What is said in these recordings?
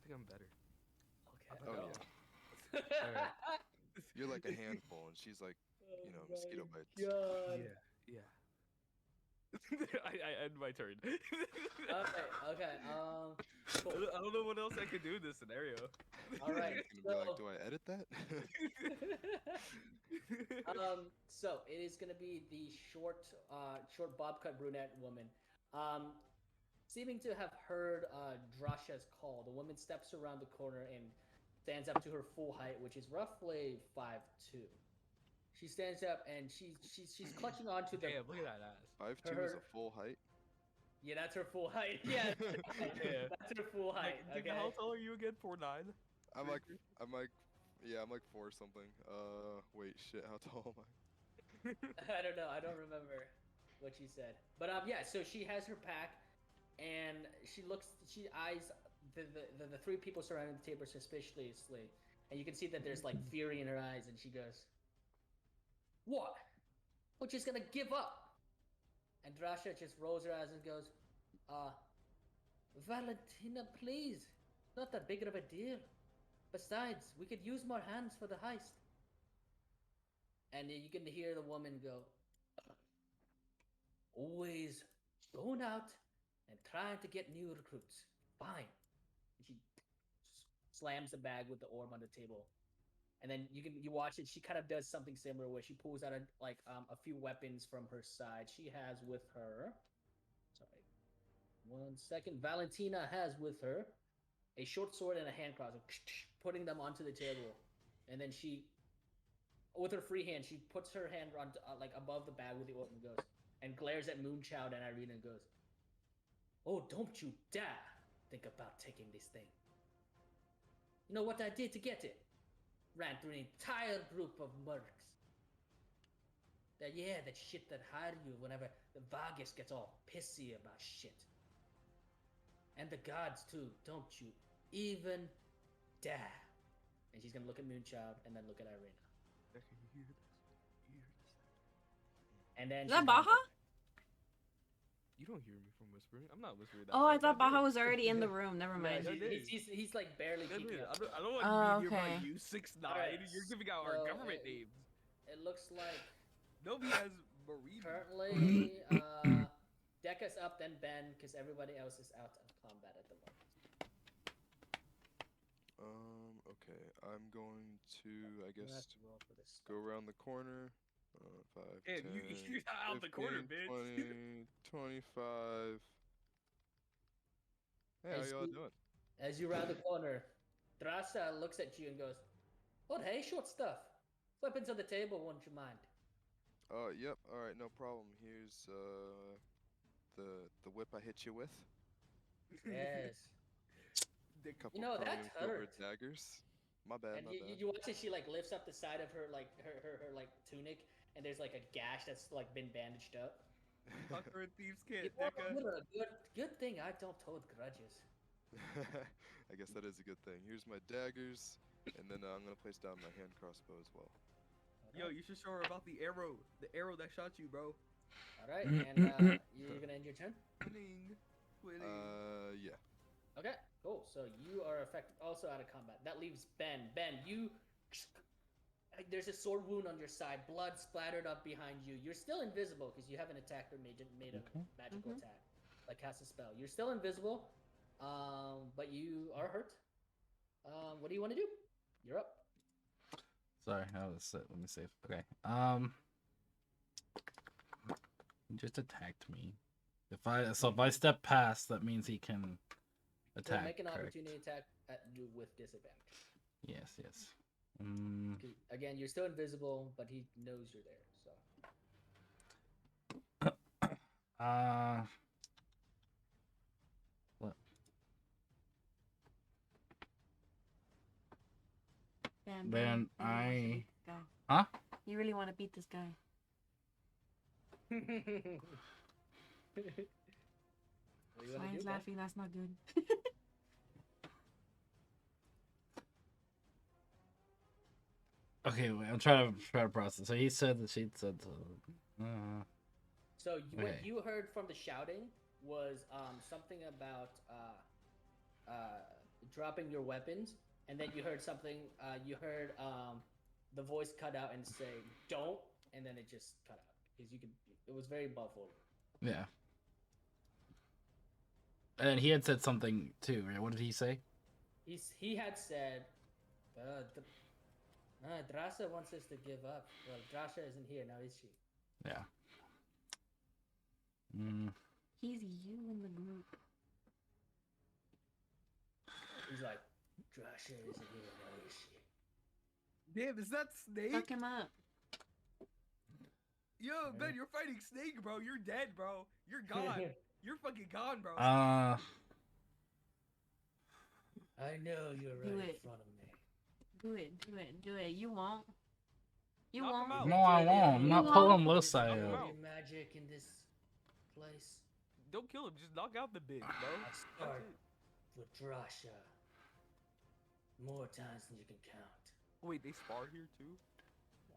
think I'm better. Okay. Oh No. yeah. All right. You're like a handful, and she's like, Oh my mosquito bites. god. Yeah. Yeah. I end my turn. Okay. Okay. Cool. I don't know what else I could do in this scenario. All And right. then he's gonna be like, So. "Do I edit that?" So it is gonna be the short bob cut brunette woman. Um, seeming to have heard Drasha's call, the woman steps around the corner and stands up to her full height, which is roughly 5'2". She stands up and she's clutching onto the Damn, look at that ass. 5'2" is a her. full height. Yeah, that's her full height. Yeah, Yeah. that's her full height. Like, Okay. how tall are you again? 4'9"? I'm like, I'm like, yeah, I'm like four something. Wait, shit, how tall am I? I don't know. I don't remember what she said. But yeah. So she has her pack, and she eyes the three people surrounding the table suspiciously, and you can see that there's like fury in her eyes, and she goes, "What? We're just gonna give up?" And Drasha just rolls her eyes and goes, "Uh, Valentina, please. Not that big of a deal. Besides, we could use more hands for the heist." And you can hear the woman go, "Always going out and trying to get new recruits. Fine." And she slams the bag with the orb on the table. And then you watch it. She kind of does something similar where she pulls out a few weapons from her side. She has with her. Sorry, 1 second. Valentina has with her a short sword and a hand crossbow, putting them onto the table. And then she, with her free hand, she puts her hand on like above the bag with the orb and goes and glares at Moonchild and Irina and goes, "Oh, don't you dare think about taking this thing. You know what I did to get it? Ran through an entire group of mercs. That shit that hire you whenever the Vargas gets all pissy about shit. And the guards too, don't you even dare." And she's gonna look at Moonchild and then look at Irina. Can you hear this? You hear this? And then Is that she's gonna Baja? go, You don't hear me from whispering. I'm not whispering that Oh, I loud. thought God Baja damn. was already in the room. Never no, mind. he's like barely God peeking damn. up. I don't want Oh, to be nearby okay. you, 6'9". Alright, You're giving out our so government names. It looks like Nobody has Marie. currently Dekka's up, then Ben, because everybody else is out of combat at the moment. Okay, I'm going to, I You have guess, to roll for this. go around the corner. 5, Damn, 10, you're out the corner, 15, bitch. 20, 25. Hey, how As y'all you, doing? as you round the corner, Drasa looks at you and goes, "Oh, hey, short stuff. Weapons on the table, won't you mind?" Yep. All right, no problem. Here's the whip I hit you with. Yes. Couple That chromium silver hurt. daggers. My bad, And my you, bad. you, you watch as she like lifts up the side of her like her like tunic, and there's like a gash that's like been bandaged up. Fucker and thieves You can't, know, Dicka. you're a good thing I don't hold grudges. I guess that is a good thing. Here's my daggers, and then I'm gonna place down my hand crossbow as well. Yo, you should show her about the arrow that shot you, bro. All right, and you're gonna end your turn. Winning. Yeah. Okay, cool. So you are also out of combat. That leaves Ben. Ben, you. There's a sword wound on your side, blood splattered up behind you. You're still invisible because you haven't attacked or made a magical attack, like cast a spell. You're still invisible, but you are hurt. What do you want to do? You're up. Sorry, I was let me save. Okay. He just attacked me. If I step past, that means he can attack. So make an correct? opportunity attack at you with disadvantage. Yes, yes. Again, you're still invisible, but he knows you're there. So. What? Ben, I. Huh? You really want to beat this guy? Ryan's laughing. That's not good. Okay, wait. I'm trying to process. So he said that she said. So Okay. what you heard from the shouting was something about dropping your weapons, and then you heard something. You heard the voice cut out and say "don't," and then it just cut out because you could. It was very muffled. Yeah. And he had said something too, right? What did he say? He had said, Drasha wants us to give up. Well, Drasha isn't here now, is she? Yeah. Mm. He's you in the group. He's like, Drasha isn't here now, is she? Damn, is that Snake? Fuck him up. Yo, Ben, you're fighting Snake, bro. You're dead, bro. You're gone. You're fucking gone, bro. I know you're Do right it. in front of me. Do it, do it, do it. You won't. You Knock him won't. out. No, I won't. I'm not You pulling won't. Losai Knock him out. out. Any magic in this place? Don't kill him. Just knock out the bitch, bro. I'll That's start it. with Drasha. More times than you can count. Wait, they spar here too?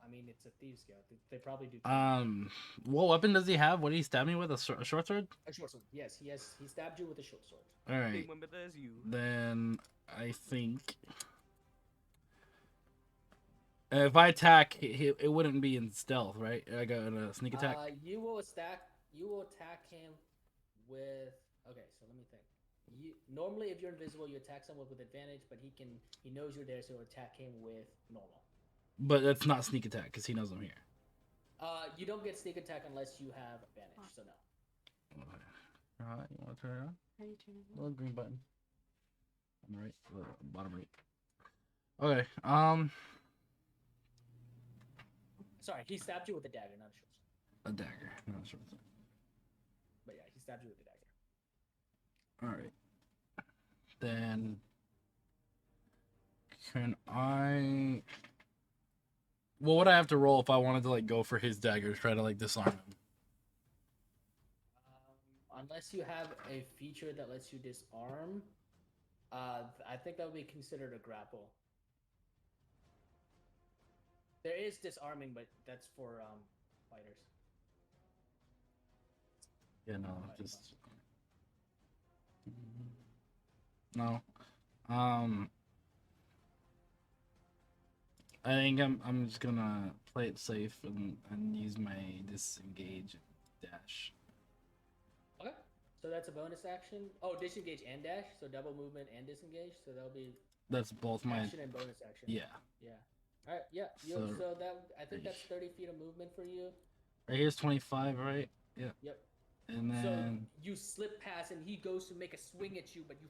I mean, it's a thieves' guild. They probably do. What weapon does he have? What did he stab me with? A short sword? A short sword. Yes, he has. He stabbed you with a short sword. All right. Same one, but as you. Then I think if I attack, it wouldn't be in stealth, right? I got a sneak attack. You will attack him with. Okay, so let me think. Normally, if you're invisible, you attack someone with advantage, but he knows you're there, so he'll attack him with normal. But that's not sneak attack because he knows I'm here. You don't get sneak attack unless you have advantage, so no. Alright, you want to turn it on? How do you turn it on? Little green button. On the right, bottom right. Okay. Sorry, he stabbed you with a dagger, not a short sword. A dagger. No, short sword. But yeah, he stabbed you with a dagger. All right. Then can I? What would I have to roll if I wanted to like go for his dagger, try to like disarm him? Unless you have a feature that lets you disarm, I think that would be considered a grapple. There is disarming, but that's for fighters. Yeah, no, just no. I think I'm just gonna play it safe and use my disengage dash. Okay. So that's a bonus action. Oh, disengage and dash, so double movement and disengage. So that'll be That's both my action and bonus action. yeah. Yeah. All right. Yeah. So that I think that's 30 feet of movement for you. Right here's 25, right? Yeah. Yep. And So then you slip past, and he goes to make a swing at you, but you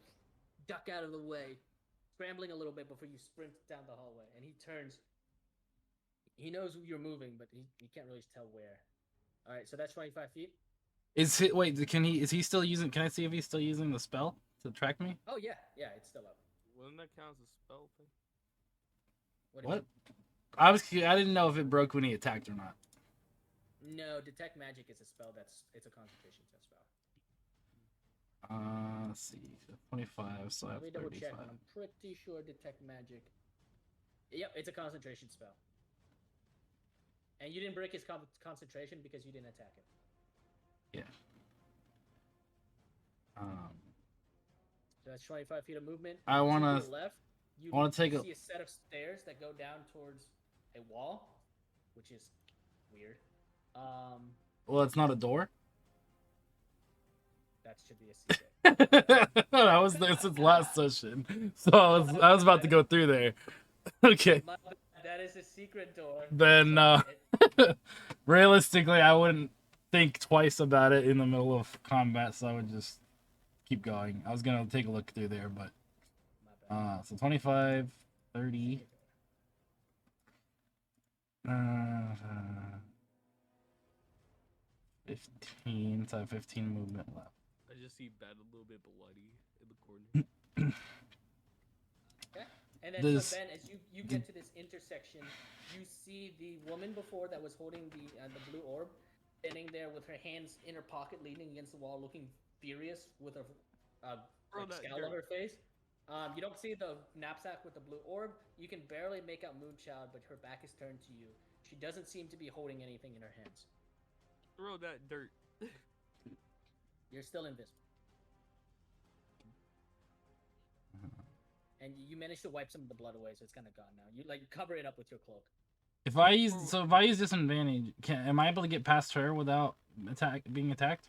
duck out of the way, scrambling a little bit before you sprint down the hallway. And he turns. He knows you're moving, but he can't really tell where. All right, so that's 25 feet. is it wait? Is he still using? Can I see if he's still using the spell to track me? Oh yeah, it's still up. Wouldn't that count as a spell thing? What? do you What? mean? I didn't know if it broke when he attacked or not. No, detect magic is a spell. It's a concentration spell. Let's see, 25. So I have Let me double 35. check. But I'm pretty sure detect magic. Yep, it's a concentration spell. And you didn't break his concentration because you didn't attack him. Yeah. So that's 25 feet of movement. I wanna- To the left. You I wanna take a- see a set of stairs that go down towards a wall, which is weird. Well, it's not a door. That should be a secret. I was there since last session, so I was about to go through there. Okay. That is a secret door. Then realistically, I wouldn't think twice about it in the middle of combat, so I would just keep going. I was gonna take a look through there, but My bad. so 25, 30. 15, so I have 15 movement left. I just see Ben a little bit bloody in the corner. Okay. And then This- so Ben, as you get to this intersection, you see the woman before that was holding the blue orb, standing there with her hands in her pocket, leaning against the wall, looking furious with a Bro, like that scowl on dirt. her face. You don't see the knapsack with the blue orb. You can barely make out Moonchild, but her back is turned to you. She doesn't seem to be holding anything in her hands. Throw that dirt. You're still invisible. and you manage to wipe some of the blood away, so it's kind of gone now. You like cover it up with your cloak. If I use disadvantage, am I able to get past her without being attacked?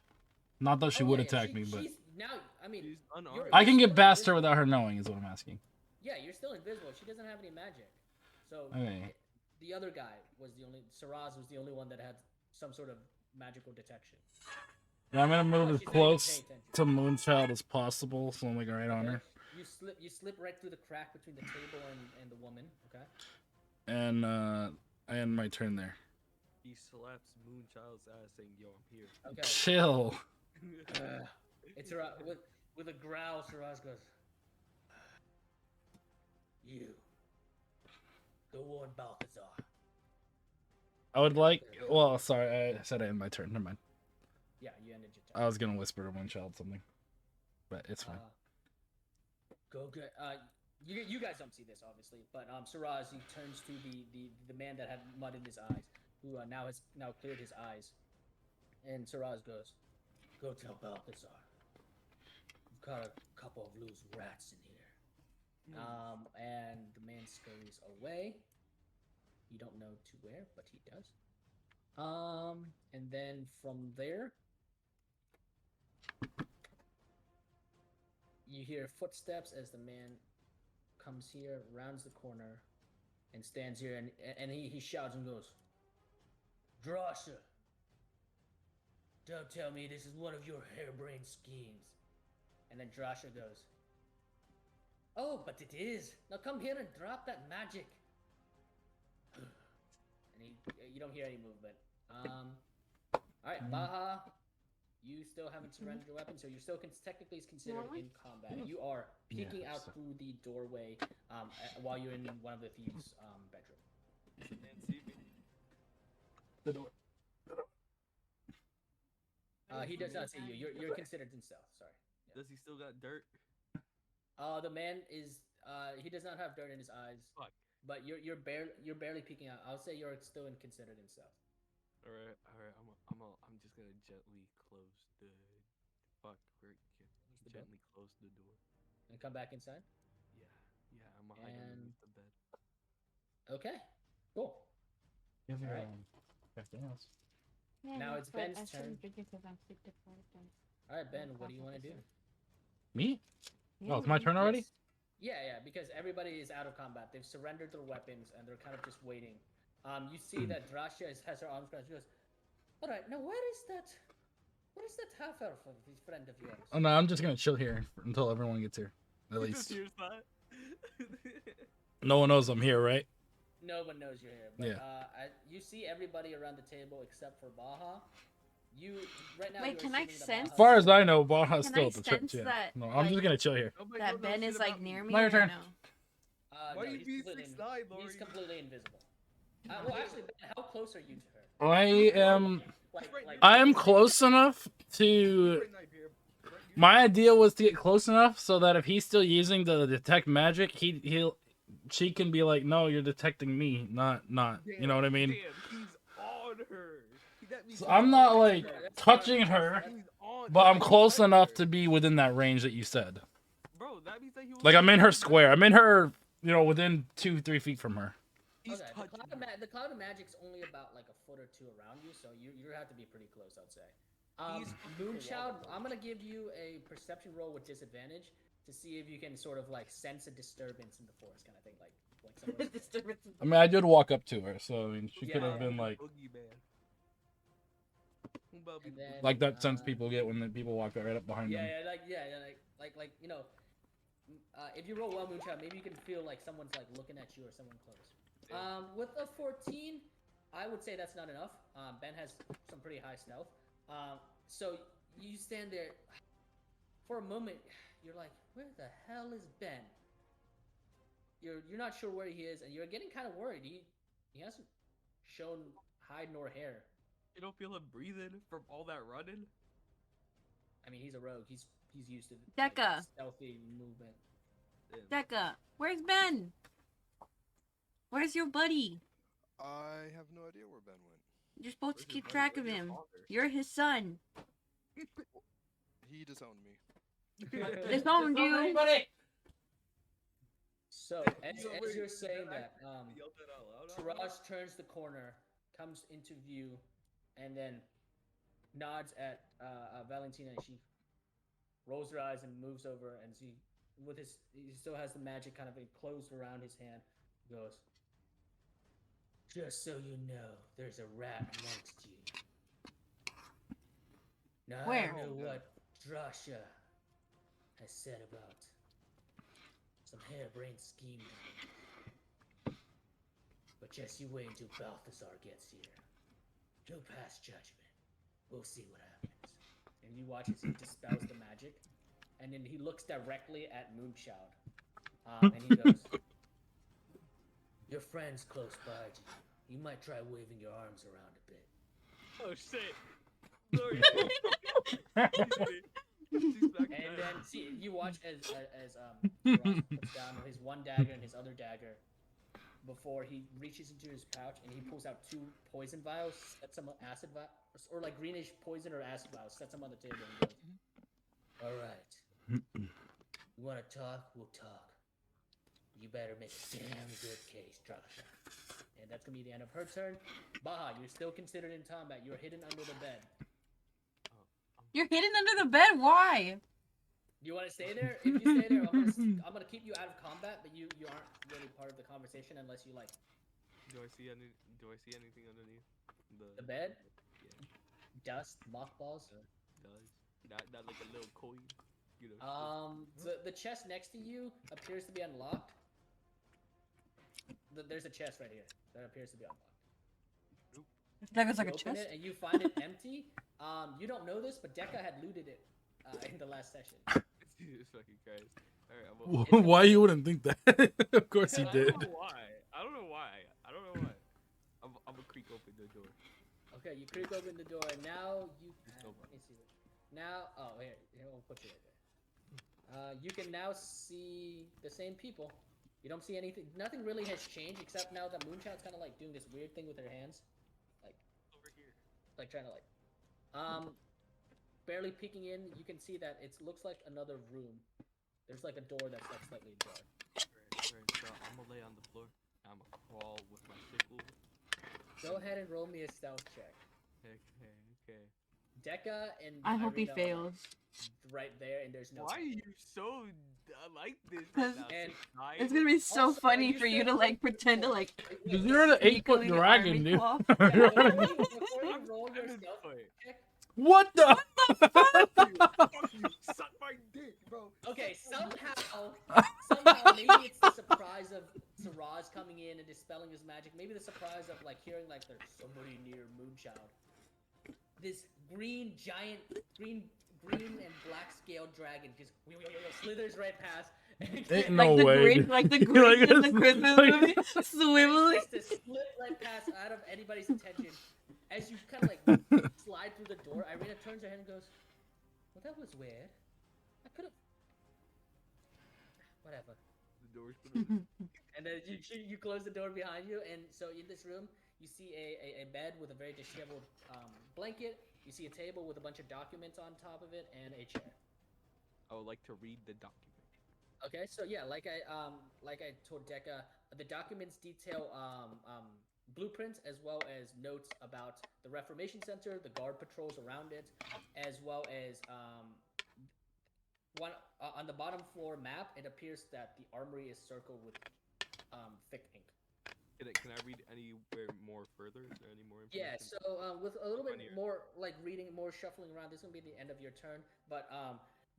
Not that she would attack me, but she's now. I mean, She's unarmed. I can get still past her invisible. without her knowing. Is what I'm asking. Yeah, you're still invisible. She doesn't have any magic. So Okay. the other guy was the only. Saraz was the only one that had some sort of magical detection. Yeah, I'm gonna move Oh, as she's not even close paying attention. to Moonchild as possible, so I'm like right on Okay. her. You slip right through the crack between the table and the woman. Okay. And my turn there. He slaps Moonchild's ass saying, "Yo, I'm here." Okay. Chill. It's with a growl. Saraz goes, "You, go on, Balthazar." I would like. Well, sorry, I said I end my turn. Never mind. Yeah, you ended your turn. I was gonna whisper to Moonchild something, but it's fine. Go get. You guys don't see this obviously, but Saraz, he turns to the man that had mud in his eyes, who has cleared his eyes, and Saraz goes, "Go tell Balthazar. We've got a couple of loose rats in here." And the man scurries away. You don't know to where, but he does. And then from there, you hear footsteps as the man comes here, rounds the corner, and stands here, and he shouts and goes, "Drasha, don't tell me this is one of your harebrained schemes." And then Drasha goes, "Oh, but it is. Now come here and drop that magic." And you don't hear any movement. Alright, Baha, you still haven't surrendered your weapon, so you're still technically considered in combat. You are peeking out through the doorway while you're in one of the thieves' bedroom. Can't see me. The door. He does not see you. You're considered in stealth. Sorry. Does he still got dirt? The man is. He does not have dirt in his eyes. Fuck. But you're barely peeking out. I'll say you're still considered in stealth. All right. I'm just gonna gently close the. Fuck. Gently close the door. And come back inside. Yeah. I'm hiding underneath the bed. Okay. Cool. Give Alright. everything else. Yeah, Now that's it's what Ben's I turn. shouldn't drink it 'cause I'm sleep deprived and- All right, Ben. What do you want to do? Me? Yeah, Oh, it's my turn already? Yes. Yeah, because everybody is out of combat. They've surrendered their weapons and they're kind of just waiting. You see that Drasha has her arms crossed. She goes, "All right, now where is that half elf of his friend of yours?" Oh no, I'm just gonna chill here until everyone gets here. At least Here's that. no one knows I'm here, right? No one knows you're here. But, Yeah. you see everybody around the table except for Baha. You right now. Wait, you're can I assuming that sense- As far as Baha's- I know, Baja's Can still I at the church. sense Yeah. that, No, I'm like, just gonna chill here. Nobody that knows Ben shit is like about near me. me? Now your or turn. no? Why no, you he's being completely 6'9", Lori? He's completely invisible. Well, actually, Ben, how close are you to her? I am. Like, I am close enough to. Right knife here. Right here. My idea was to get close enough so that if he's still using the detect magic, she can be like, "No, you're detecting me, not." You know what I mean? Damn, he's on her. That means So he's I'm not on like her. touching her, He's on but her. I'm close He's enough her. to be within that range that you said. Bro, that means that he was Like I'm in her touching square. I'm in her, within 2-3 feet from her. He's Okay, touching her. the cloud of magic's only about like a foot or two around you, so you have to be pretty close, I'd say. He's Moonchild, I'm gonna give you a perception roll with disadvantage to see if you can sort of like sense a disturbance in the forest, kind of thing, like someone's Disturbance in I mean, I did walk up to her, so I mean, she could Yeah. have been like Boogeyman. And then, that sense people get when the people walk right up behind them. like if you roll well, Moonchild, maybe you can feel like someone's like looking at you or someone close. With a 14, I would say that's not enough. Ben has some pretty high stealth. So you stand there for a moment. You're like, where the hell is Ben? You're not sure where he is, and you're getting kind of worried. He hasn't shown hide nor hair. You don't feel him breathing from all that running? I mean, he's a rogue. He's used to Deca. stealthy movement. Damn. Deca, where's Ben? Where's your buddy? I have no idea where Ben went. You're supposed to Where's your keep buddy? track of Where's your him. father? You're his son. He disowned me. Disowned you. So as you're saying that, Yelled that out loud. out loud. Taraj turns the corner, comes into view, and then nods at Valentina, and she rolls her eyes and moves over, and he still has the magic kind of enclosed around his hand. Goes, just so you know, there's a rat amongst you. Now I Where? don't know what Drasha has said about some harebrained scheme. But just you wait until Balthazar gets here. He'll pass judgment. We'll see what happens. And you watch as he dispels the magic, and then he looks directly at Moonshout, and he goes, "Your friend's close by to you. You might try waving your arms around a bit." Oh shit. Sorry. She's back And there. then see, you watch as Ross puts down his one dagger and his other dagger before he reaches into his pouch and he pulls out 2 poison vials, sets some acid vials, or like greenish poison or acid vials, sets them on the table and goes, "All right, you want to talk? We'll talk. You better make a damn good case, Drasha." And that's gonna be the end of her turn. Baha, you're still considered in combat. You're hidden under the bed. You're hidden under the bed. Why? Do you want to stay there? If you stay there, I'm gonna keep you out of combat, but you aren't really part of the conversation unless you like Do I see anything underneath the bed, Yeah, dust, mothballs. does that like a little coin? You know. The chest next to you appears to be unlocked. There's a chest right here that appears to be unlocked. That looks like You a open chest. it and you find it empty. You don't know this, but Dekka had looted it in the last session. Jesus fucking Christ. Alright, Why you wouldn't think that? Of course he I did. don't know why. I don't know why. I'm gonna creak open the door. Okay, you creak open the door, and now you. Go Let me see. Now, here, we'll put you right there. You can now see the same people. You don't see anything. Nothing really has changed except now that Moonshout's kind of like doing this weird thing with her hands, Over here. like trying to barely peeking in. You can see that it looks like another room. There's like a door that's like slightly ajar. Alright, so I'm gonna lay on the floor. I'm gonna crawl with my sickle. Go ahead and roll me a stealth check. Okay. Dekka and I hope he Irina are, fails. right there, and there's no. Why are you so like this? Cause now? And It's gonna be so Also, funny you for you to said- like pretend to like. Because you're an 8-foot sneakily army dragon, dude. claw. Before you roll your I'm stealth sorry. check. What the? Fuck you, suck my dick, bro. Okay, somehow maybe it's the surprise of Saraz coming in and dispelling his magic. Maybe the surprise of like hearing like there's somebody near Moonchild. This green and black scaled dragon just slithers right past. Ain't Like no the way. Grinch, dude. like the Like Grinch in the it's- Christmas like- movie, swiveling. Just to slip right past out of anybody's attention. As you kind of like slide through the door, Irina turns her head and goes, "Well, that was weird. I could have. Whatever." The door's gonna And then you close the door behind you, and so in this room, you see a bed with a very disheveled blanket. You see a table with a bunch of documents on top of it, and a chair. I would like to read the document. Okay, so yeah, like I told Dekka, the documents detail blueprints as well as notes about the Reformation Center, the guard patrols around it, as well as one on the bottom floor map. It appears that the armory is circled with thick ink. Can I read anywhere more further? Is there any more information? Yeah, so with a little bit Funnier. more like reading, more shuffling around, this is gonna be the end of your turn. But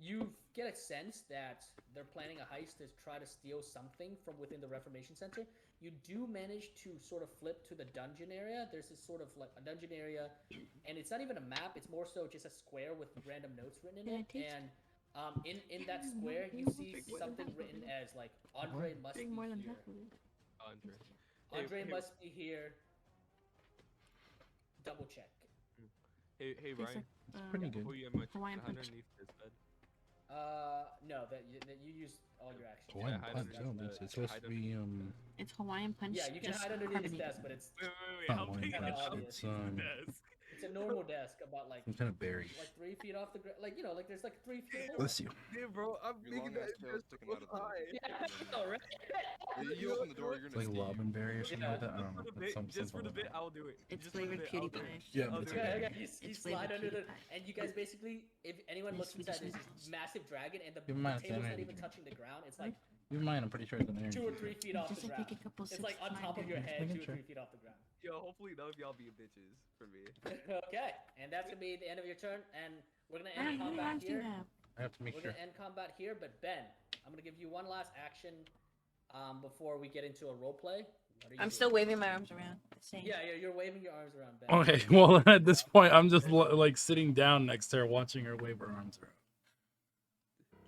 you get a sense that they're planning a heist to try to steal something from within the Reformation Center. You do manage to sort of flip to the dungeon area. There's this sort of like a dungeon area, and it's not even a map. It's more so just a square with random notes written in Can I it. taste? And in that square, you see something written as like Andre must be Drink more than here. half of it. Andre. Andre Hey, must be here. Double check. Hey, Tastes Ryan. like, pretty good. Before you have my Hawaiian punch. underneath this bed. No, that you used all your actions. Hawaiian hide punch, underneath I don't think so. It's supposed to be It's Hawaiian punch. Yeah, you can just hide underneath his carbonated. desk, but it's Wait. Not How big Hawaiian is punch, how big it's, is the desk? It's a normal desk, about like Some kind of berry. 3 feet off the ground. Like like there's like 3 feet. Bless you. Yeah, bro, I'm Your making long-ass that tail desk sticking so out of the- high. Yeah, all right. You open the door, you're It's gonna like steam. Lobenberry or something like that. I don't know. For the That's bit, just for something the like bit, that. I'll do it. It's Just for the flavored bit, I'll do PewDiePie. it. Yeah, I'll but do it's it. You It's slide flavored under the, PewDiePie. and you guys basically, if anyone Yes, looks Swedish inside, there's noodles. this massive dragon, and the Keep in mind it's table's not energy even drink. touching the ground. It's like Even mine, I'm pretty sure it's an energy 2 or drink. 3 feet off Just the like ground. take a couple It's sips like on of top of mine. your Just head, making 2 or sure. 3 feet off the ground. Yo, hopefully none of y'all be bitches for me. Okay, and that's gonna be the end of your turn, and we're gonna How end many combat lives do you here. have? I have to make We're sure. gonna end combat here, but Ben, I'm gonna give you one last action, before we get into a role play. What are you I'm doing? still waving my arms around. Saying, Yeah, you're waving your arms around, Ben. Okay, well at this point, I'm just like sitting down next to her, watching her wave her arms around.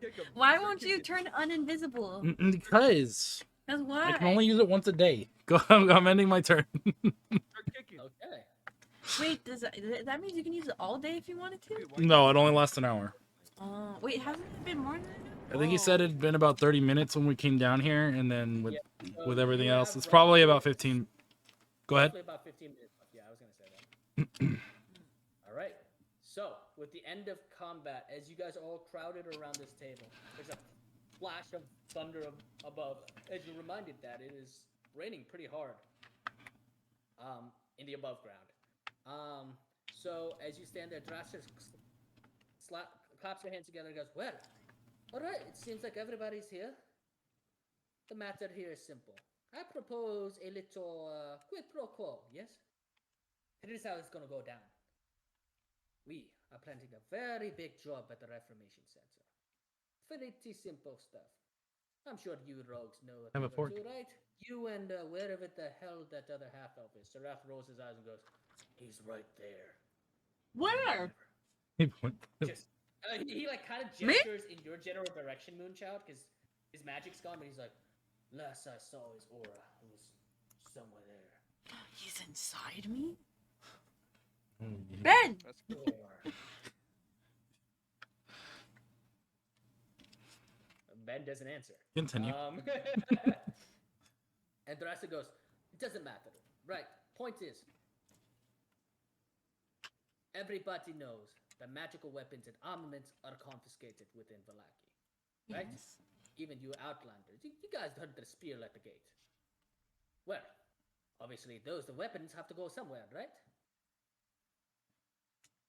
Kick 'em, Why sir, won't kick you it. turn uninvisible? Because Because why? I can only use it once a day. Go, I'm ending my turn. Start kicking. Okay. Wait, that means you can use it all day if you wanted to? Wait, why No, it only lasts an hour. Wait, hasn't it been more than that? I think he said it'd been about 30 minutes when we came down here, and then with So with everything you else, have it's probably roughly- about 15. Go ahead. Roughly about 15 minutes left. Yeah, I was gonna say that. All right. So, with the end of combat, as you guys are all crowded around this table, there's a flash of thunder above, as you're reminded that it is raining pretty hard, in the above ground. So as you stand there, Drasher claps your hands together and goes, "Well, all right. It seems like everybody's here. The matter here is simple. I propose a little quid pro quo, yes? Here's how it's gonna go down. We are planning a very big job at the Reformation Center. Pretty simple stuff. I'm sure you rogues know what Have a you're fork. gonna do, right? You and wherever the hell that other half elf is." Seraph rolls his eyes and goes, "He's right there." Where? He point- Just he like kind of Me? gestures in your general direction, Moonchild, because his magic's gone, but he's like, "Last I saw his aura, it was somewhere there." He's inside me? Mm, Ben! That's Or... Ben doesn't answer. Continue. And Drastic goes, "It doesn't matter. Right. Point is, everybody knows that magical weapons and armaments are confiscated within Vallaki. Right? Yes. Even you outlanders. You guys heard the spear at the gate. Well, obviously the weapons have to go somewhere, right?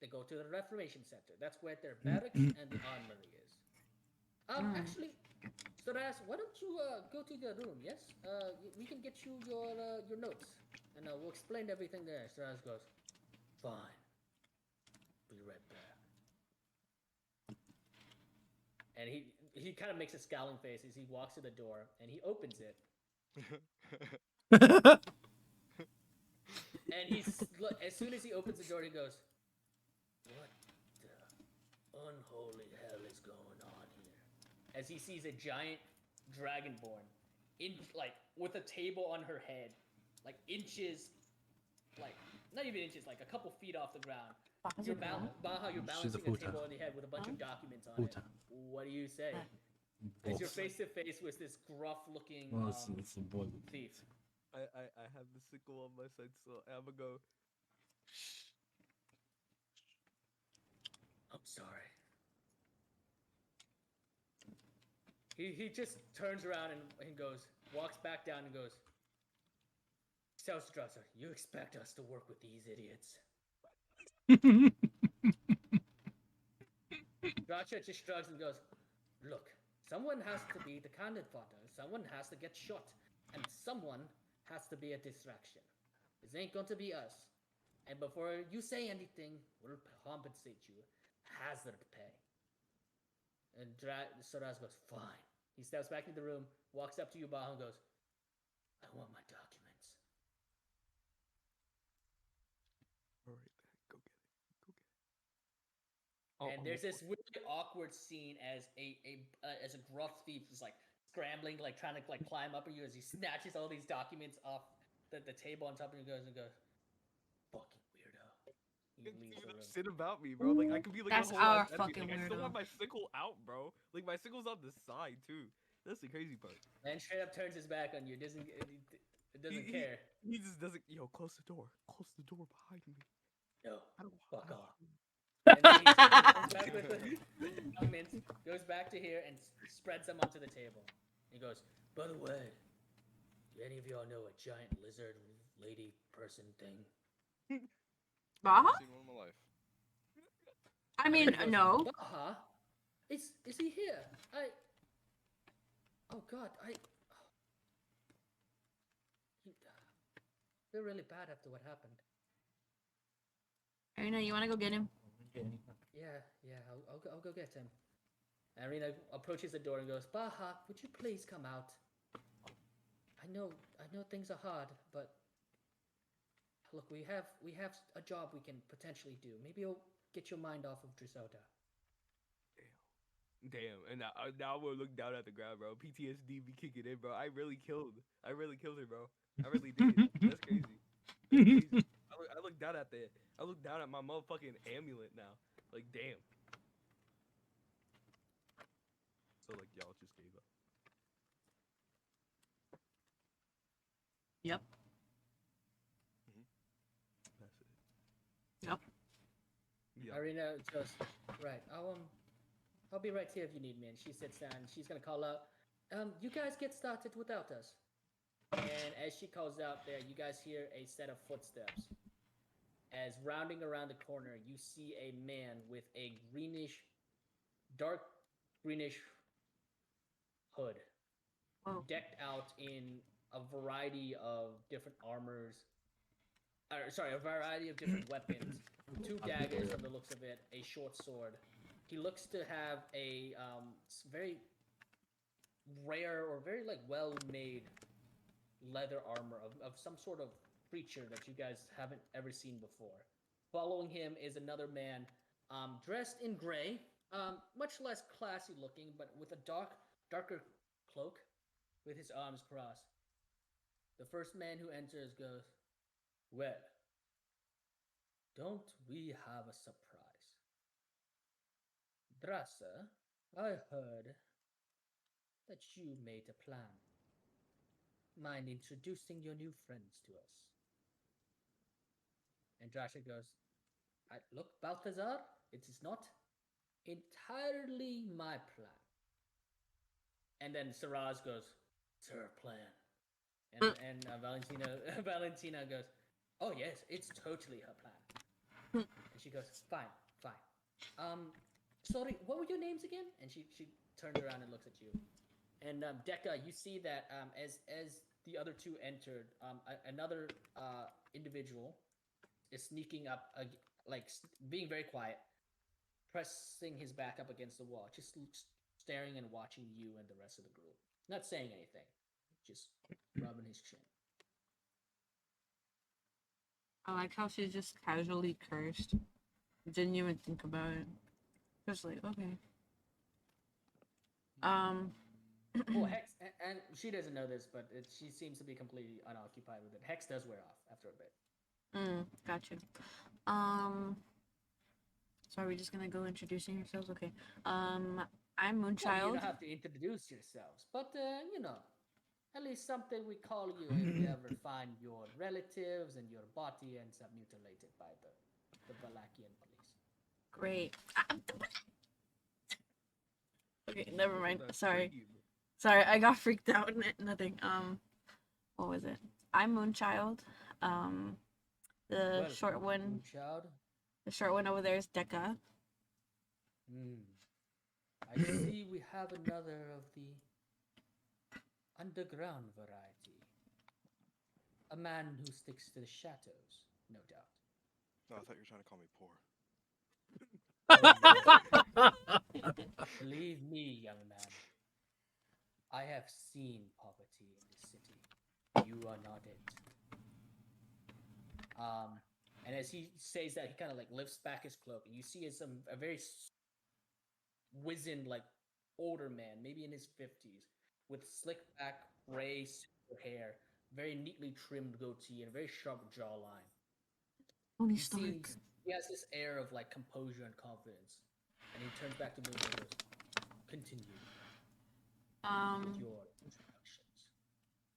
They go to the Reformation Center. That's where their barracks and the armory is. Actually, Soras, why don't you go to the room, yes? We can get you your notes, and we'll explain everything there. Soras goes, "Fine. Be right back." And he kind of makes a scowling face as he walks to the door, and he opens it, and as soon as he opens the door, he goes, "What the unholy hell is going on here?" As he sees a giant dragonborn, with a table on her head, like inches, like not even inches, like a couple feet off the ground. You're Baha, you're She's a balancing a futa. table on the head with a bunch of documents on Futa. it. What do you say? As you're face to face with this gruff-looking Well, it's a boy. thief. I have the sickle on my side, so I'm gonna go. "I'm sorry." He just turns around and walks back down and goes, "Strasser, you expect us to work with these idiots?" Strasser just shrugs and goes, "Look, someone has to be the cannon fodder, someone has to get shot, and someone has to be a distraction. This ain't going to be us. And before you say anything, we'll compensate you. Hazard pay." And Soraz goes, "Fine." He steps back into the room, walks up to you, Baha, and goes, "I want my documents." All right, go get it. Go get it. Oh, And there's this really awkward scene as a gruff thief is like scrambling, like trying to like climb up on you as he snatches all these documents off the table on top of you and goes, "Fucking weirdo." He leaves the room. Shit about me, bro. Like I could be like That's a whole our ass enemy. fucking Like, I still weirdo. have my sickle out, bro. Like my sickle's on the side too. That's the crazy part. And straight up turns his back on you. It doesn't He- care. He just doesn't. Yo, close the door. Close the door behind me. No, fuck off. And then he comes back with the documents, goes back to here, and spreads them onto the table. He goes, by the way, do any of y'all know a giant lizard lady person thing? Baja? Never seen one in my life. I mean, He goes, no. Baha? Is he here? Oh God, They're really bad after what happened. Arena, you wanna go get him? Yeah, I'll go get him. Arena approaches the door and goes, Baha, would you please come out? I know things are hard, but look, we have a job we can potentially do. Maybe it'll get your mind off of Drisota. Damn, and now we're looking down at the ground, bro. PTSD be kicking in, bro. I really killed her, bro. I really did. That's crazy. That's crazy. I look down at my motherfucking amulet now. Like, damn. So like y'all just gave up. Yep. That's it. Yep. Yeah. Irina goes, right, I'll be right here if you need me. And she sits down and she's gonna call out, you guys get started without us. And as she calls out there, you guys hear a set of footsteps. As rounding around the corner, you see a man with a dark greenish hood, Whoa. decked out in a variety of different armors. A variety of different weapons. 2 daggers from the looks of it, a short sword. He looks to have a very rare or very like well-made leather armor of some sort of creature that you guys haven't ever seen before. Following him is another man dressed in gray, much less classy looking, but with a darker cloak with his arms crossed. The first man who enters goes, well, don't we have a surprise? Drassa, I heard that you made a plan. Mind introducing your new friends to us? And Drasha goes, look, Balthazar, it is not entirely my plan. And then Saraz goes, it's her plan. And Valentina goes, oh yes, it's totally her plan. And she goes, fine. Sorry, what were your names again? And she turns around and looks at you. And Decca, you see that as the other 2 entered, another individual is sneaking up, being very quiet, pressing his back up against the wall, just staring and watching you and the rest of the group. Not saying anything, just rubbing his chin. I like how she just casually cursed. Didn't even think about it. Just like, okay. Well, Hex, and she doesn't know this, but she seems to be completely unoccupied with it. Hex does wear off after a bit. Gotcha. So are we just gonna go introducing ourselves? Okay. I'm Moonchild. Well, you don't have to introduce yourselves, but at least something we call you if we ever find your relatives and your body ends up mutilated by the Valakian police. Great. Okay, never mind. That's Sorry. crazy. Sorry, I got freaked out. Nothing. What was it? I'm Moonchild. The short one. Moonchild. The short one over there is Decca. I see we have another of the underground variety. A man who sticks to the shadows, no doubt. No, I thought you were trying to call me poor. Believe me, young man. I have seen poverty in this city. You are not it. And as he says that, he kind of like lifts back his cloak, and you see a very wizened, like older man, maybe in his 50s, with slick back gray silver hair, very neatly trimmed goatee, and a very sharp jawline. Tony Stark. He has this air of like composure and confidence, and he turns back to Moon and goes, "Continue with your introductions."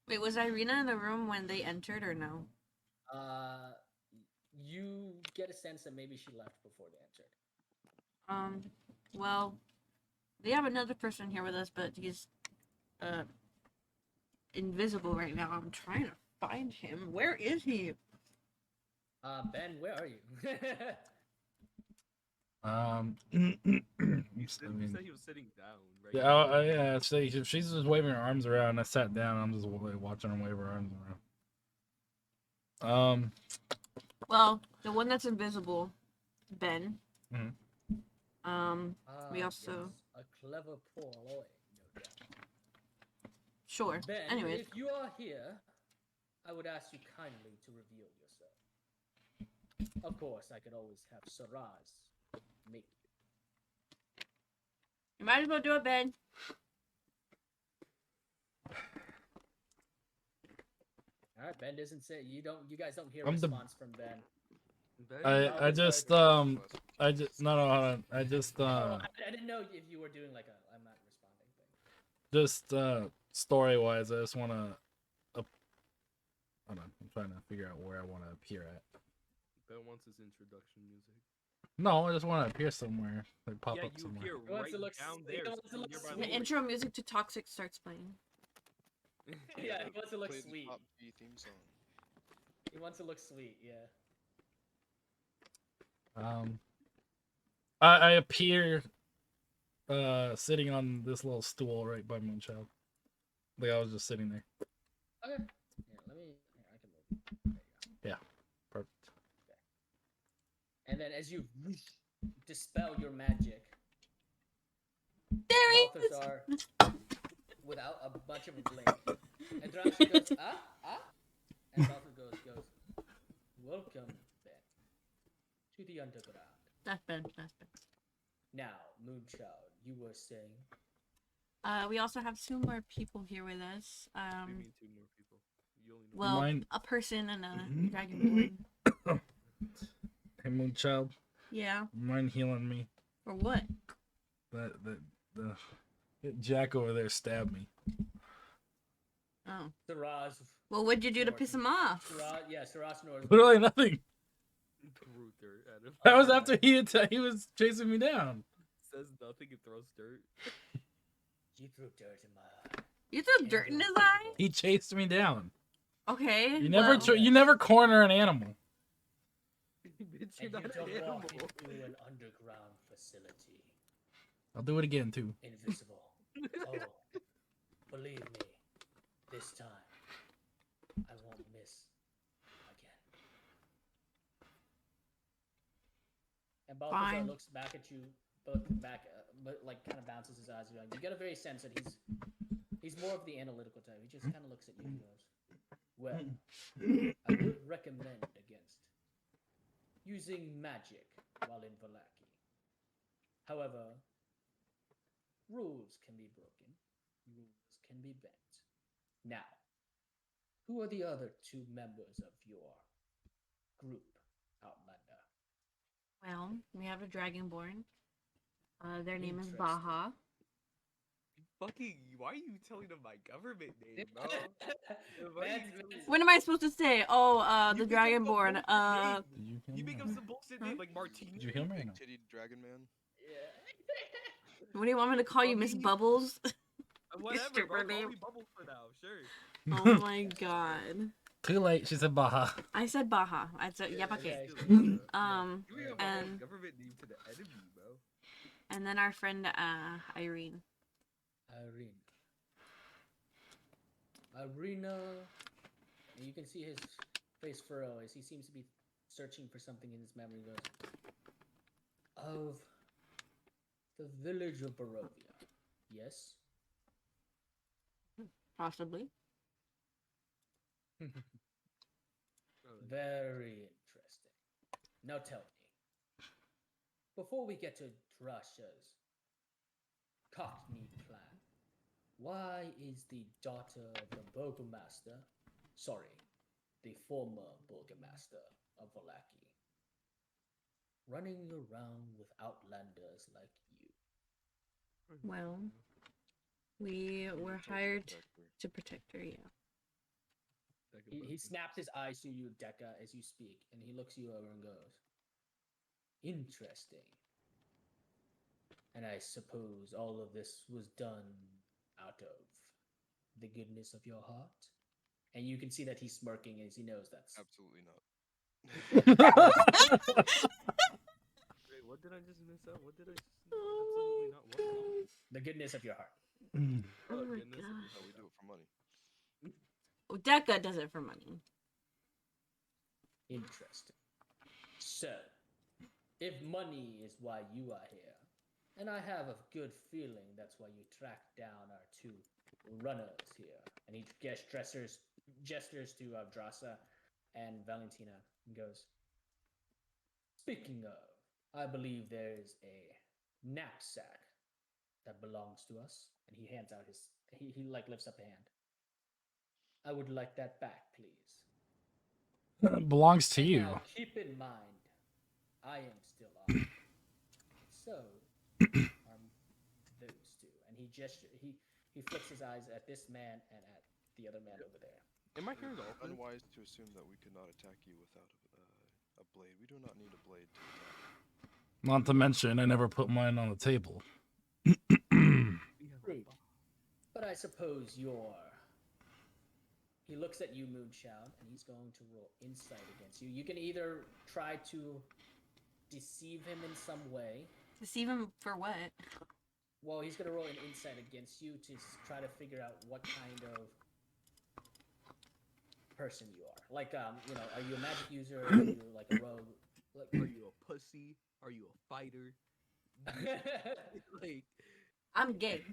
Wait, was Irina in the room when they entered or no? you get a sense that maybe she left before they entered. Well, we have another person here with us, but he's invisible right now. I'm trying to find him. Where is he? Ben, where are you? You you said, you said he was sitting down, right? yeah, yeah. So she's just waving her arms around. I sat down. I'm just watching her wave her arms around. Well, the one that's invisible, Ben. Mhm. We also yes, a clever ploy, no doubt. sure. Ben, Anyways, if you are here, I would ask you kindly to reveal yourself. Of course, I could always have Saraz make you. you might as well do it, Ben. All right, Ben doesn't say you don't. You guys don't hear a I'm the- response from Ben. I just no, hold on. I just I didn't know if you were doing like a I'm not responding thing. just story wise, I just wanna hold on, I'm trying to figure out where I wanna appear at. Ben wants his introduction music. No, I just wanna appear somewhere. Like pop Yeah, up you somewhere. appear He wants right to look down s- there. he wants to so look nearby sweet. The the- intro music to Toxic starts playing. Yeah, he wants to look Play the sweet. Top B theme song. He wants to look sweet. Yeah. I appear sitting on this little stool right by Moonchild. Like I was just sitting there. Okay. Yeah, let me. Here, I can move. There you go. Perfect. And then as you dispel your magic, There he is. Balthazar, without a bunch of a blink, and Drashi goes, and Balthazar goes, welcome, Ben, to the underground. That's Ben. That's Ben. Now, Moonchild, you were saying? We also have two more people here with us. What do you mean two more people? You only know Well, Mine- a person and a dragonborn. Hey Moonchild, Yeah. mind healing me? For what? The Jack over there stabbed me. Oh. Saraz. Well, what'd you do to piss him off? Saraz North. Literally nothing. threw dirt at him. That was after he was chasing me down. Says nothing and throws dirt. You threw dirt in my eye. You threw dirt in his eye? He chased me down. Okay. You never well, you never corner an animal. Bitch, And you're you not don't an walk animal. into an underground facility. I'll do it again too. Invisible. Oh, believe me, this time I won't miss again. And Balthazar Fine. looks back at you, both back, but like kind of bounces his eyes around. You get a very sense that he's more of the analytical type. He just kind of looks at you and goes, "Well, I would recommend against using magic while in Vallaki. However, rules can be broken, rules can be bent. Now, who are the other two members of your group, Outlander?" Well, we have a dragonborn. Their name is Interesting. Baha. Fucking, why are you telling them my government name, bro? Why are you telling- What am I supposed to say? Oh, You the make up some dragonborn. bullshit name. Did you kill You me? make or up no? some bullshit Huh? name like Martini. Did you heal me or Big no? titty dragon man. Yeah. What do you want me to call you, Miss Bubby? Bubbles? Whatever, stupid bro. Call name. me Bubbles for now, sure. Oh my god. Too late. She said Baha. I said Baha. I said Yeah, Yabake. it's too late, bro. Um, You bring up my whole and government name to the enemy, bro. and then our friend Irene. Irina. And you can see his face furrow as he seems to be searching for something in his memory. He goes, of the village of Barovia. Yes? Possibly. Very interesting. Now tell me, before we get to Drasha's Cockney plan, why is the daughter of the Burgomaster, sorry, the former Burgomaster of Vallaki, running around with outlanders like you? Well, we were Told to hired protect her. to protect her. Yeah. He snaps his eyes to you, Deca, as you speak, and he looks you over and goes, "Interesting. And I suppose all of this was done out of the goodness of your heart?" And you can see that he's smirking as he knows that's Absolutely not. Wait, what did I just miss out? What did I just? Absolutely not. What? the goodness of your heart. Oh my goodness. gosh. No, we do it for money. Deca does it for money. Interesting. So, if money is why you are here, and I have a good feeling that's why you tracked down our two runners here, and he gestures to Drasa and Valentina and goes, "Speaking of, I believe there is a knapsack that belongs to us," and he hands out he like lifts up a hand. "I would like that back, please." Belongs to And you. now keep in mind, I am still on. So are those two. And he flicks his eyes at this man and at the other man over there. Am I hearing all? Unwise to assume that we could not attack you without a blade. We do not need a blade to attack. Not to mention, I never put mine on the table. Rude. But I suppose you're. He looks at you, Moonshine, and he's going to roll insight against you. You can either try to deceive him in some way. Deceive him for what? Well, he's going to roll an insight against you to try to figure out what kind of person you are. Like, are you a magic user? Are you like a rogue? Like, Are you a pussy? Are you a fighter? Like, I'm gay.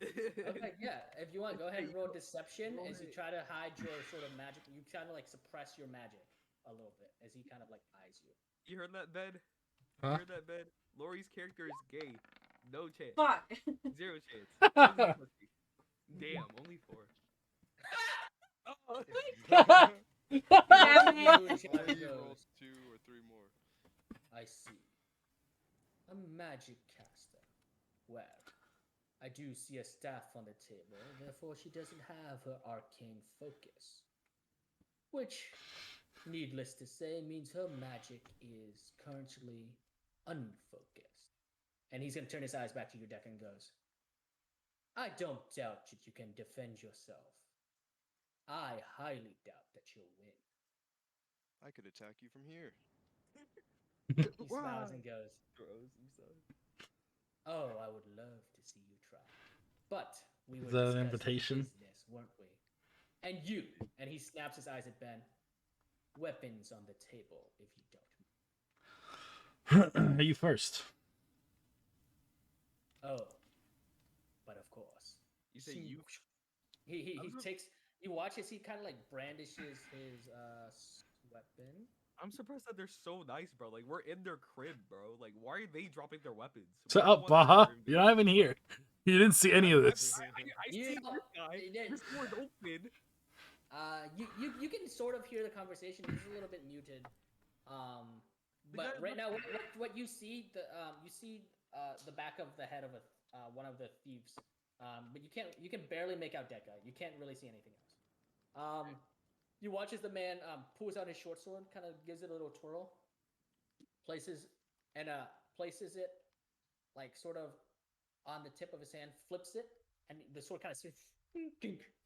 okay, yeah. If you want, go ahead and roll deception as you try to hide your sort of magic. You kind of like suppress your magic a little bit as he kind of like eyes you. You heard that, Ben? Huh? You heard that, Ben? Lori's character is gay. No chance. Fuck. 0 chance. Only pussy. Damn, only 4. Oh. Damn it. Moonshine He goes, rolled 2 or 3 more. "I see. A magic caster. Well, I do see a staff on the table, therefore she doesn't have her arcane focus. Which, needless to say, means her magic is currently unfocused." And he's going to turn his eyes back to your deck and goes, "I don't doubt that you can defend yourself. I highly doubt that you'll win." I could attack you from here. He smiles and goes, Throws himself. "Oh, I would love to see you try. But we were Is that an discussing invitation? business, weren't we? And you," and he snaps his eyes at Ben, "weapons on the table if you don't." Are you first? "Oh, but of course." You say you? He I'm takes. You watch as he kind of like brandishes his weapon. I'm surprised that they're so nice, bro. Like, we're in their crib, bro. Like, why are they dropping their weapons? Shut We're the up, ones that are Baha. in You're there. not even here. You didn't see any of this. I You see know, this guy. it is- This door's open. You can sort of hear the conversation. It's a little bit muted. But guy right now, looks- what you see the back of the head of one of the thieves. But you can barely make out Deca. You can't really see anything else. You watch as the man pulls out his short sword, kind of gives it a little twirl, places it like sort of on the tip of his hand, flips it, and the sword kind of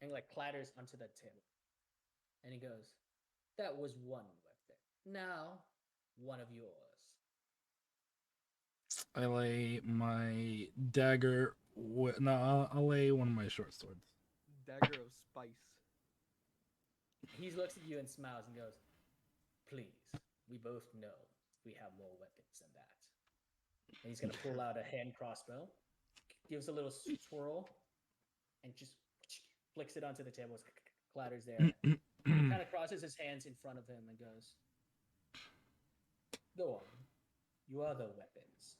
and like clatters onto the table. And he goes, "That was one weapon. Now, one of yours." I lay my dagger. No, I'll lay one of my short swords. Dagger of spice. He looks at you and smiles and goes, "Please, we both know we have more weapons than that." And he's gonna pull out a hand crossbow, gives a little swirl, and just flicks it onto the table. Clatters there. He kind of crosses his hands in front of him and goes, "Go on, your other weapons."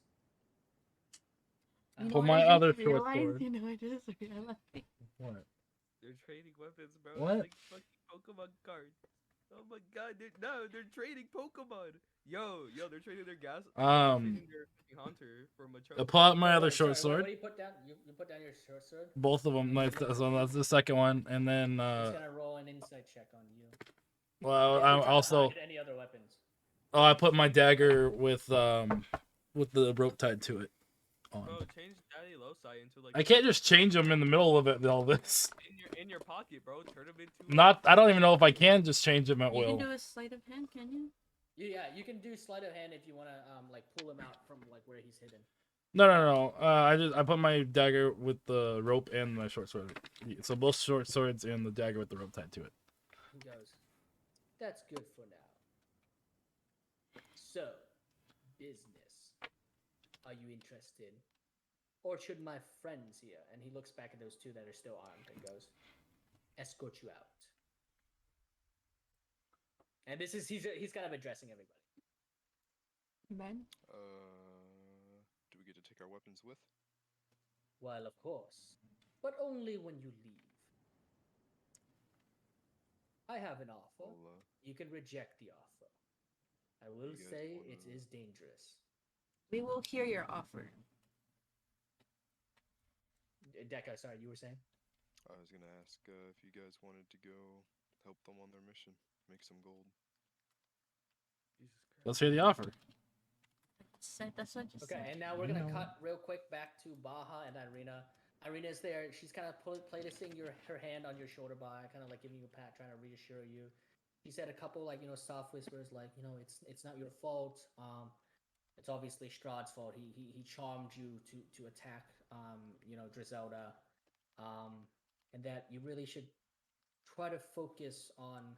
You know For what my I just other short realized? sword. You know, I just realized. What? They're trading weapons, bro. What? Like fucking Pokemon cards. Oh my god, they're trading Pokemon. Yo, they're trading their gas. They're Um, trading their fucking hunter for a I trophy. pull out my Wait, other wait, short sorry, what sword. do you put down? You put down your short sword? Both of them. And Like, then so that's the second one, and then he's gonna roll an insight check on you. well, If I you're trying to also hide any other weapons. I put my dagger with the rope tied to it on. Bro, change Daddy Losai into like. I can't just change them in the middle of it. All this. in your pocket, bro. Turn them into. Not. I don't even know if I can just change them at You can will. do a sleight of hand, can you? Yeah, you can do sleight of hand if you wanna like pull him out from like where he's hidden. No. I put my dagger with the rope and my short sword. So both short swords and the dagger with the rope tied to it. He goes, "That's good for now. So, business. Are you interested? Or should my friends here?" And he looks back at those two that are still armed and goes, "Escort you out." And this is he's kind of addressing everybody. Ben? Do we get to take our weapons with? Well, of course, but only when you leave. I have an offer. Well, You can reject the offer. I will You guys say it wanna- is dangerous. We will hear your offer. Deca, sorry, you were saying? I was gonna ask if you guys wanted to go help them on their mission, make some gold. Jesus Christ. Let's hear the offer. That's what I just Okay, said. and now we're gonna No. cut real quick back to Baja and Irina. Irina's there. She's kind of placing her hand on your shoulder, Baja, kind of like giving you a pat, trying to reassure you. She said a couple like soft whispers, like it's not your fault. It's obviously Strahd's fault. He charmed you to attack Drizelda, and that you really should try to focus on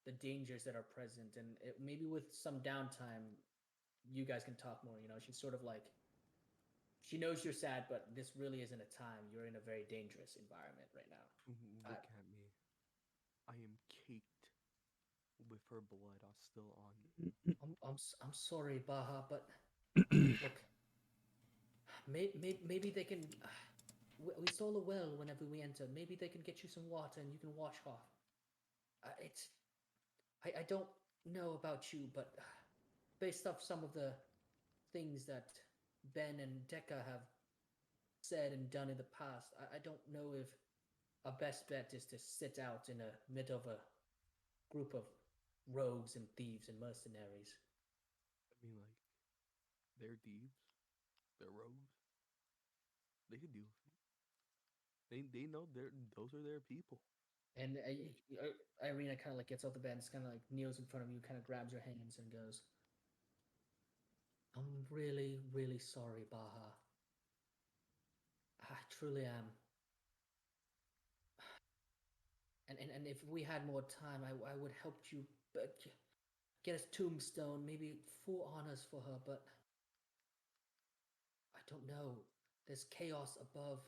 the dangers that are present, and maybe with some downtime, you guys can talk more. She's sort of like, she knows you're sad, but this really isn't a time. You're in a very dangerous environment right now. Look at me. I am caked with her blood. I'm still on. I'm sorry, Baha, but look, maybe they can. We stole a well whenever we enter. Maybe they can get you some water and you can wash off. I don't know about you, but based off some of the things that Ben and Deca have said and done in the past, I don't know if our best bet is to sit out in the middle of a group of rogues and thieves and mercenaries. I mean, like, they're thieves. They're rogues. They could deal with it. They know those are their people. And Irina kind of like gets off the bench, kind of like kneels in front of you, kind of grabs your hands and goes, "I'm really, really sorry, Baha. I truly am. And if we had more time, I would help you get a tombstone, maybe full honors for her, but I don't know. There's chaos above,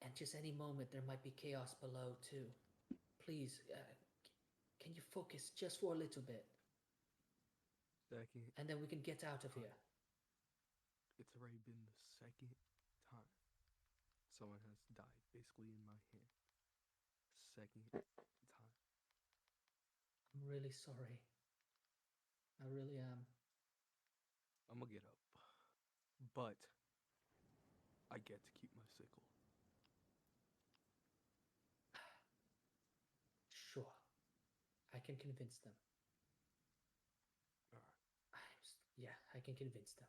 and just any moment there might be chaos below too. Please, can you focus just for a little bit, Second, and then we can get out of here." it's already been the second time someone has died, basically in my hand. Second time. I'm really sorry. I really am. I'm gonna get up, but I get to keep my sickle. Sure. I can convince them. All right. Yeah, I can convince them.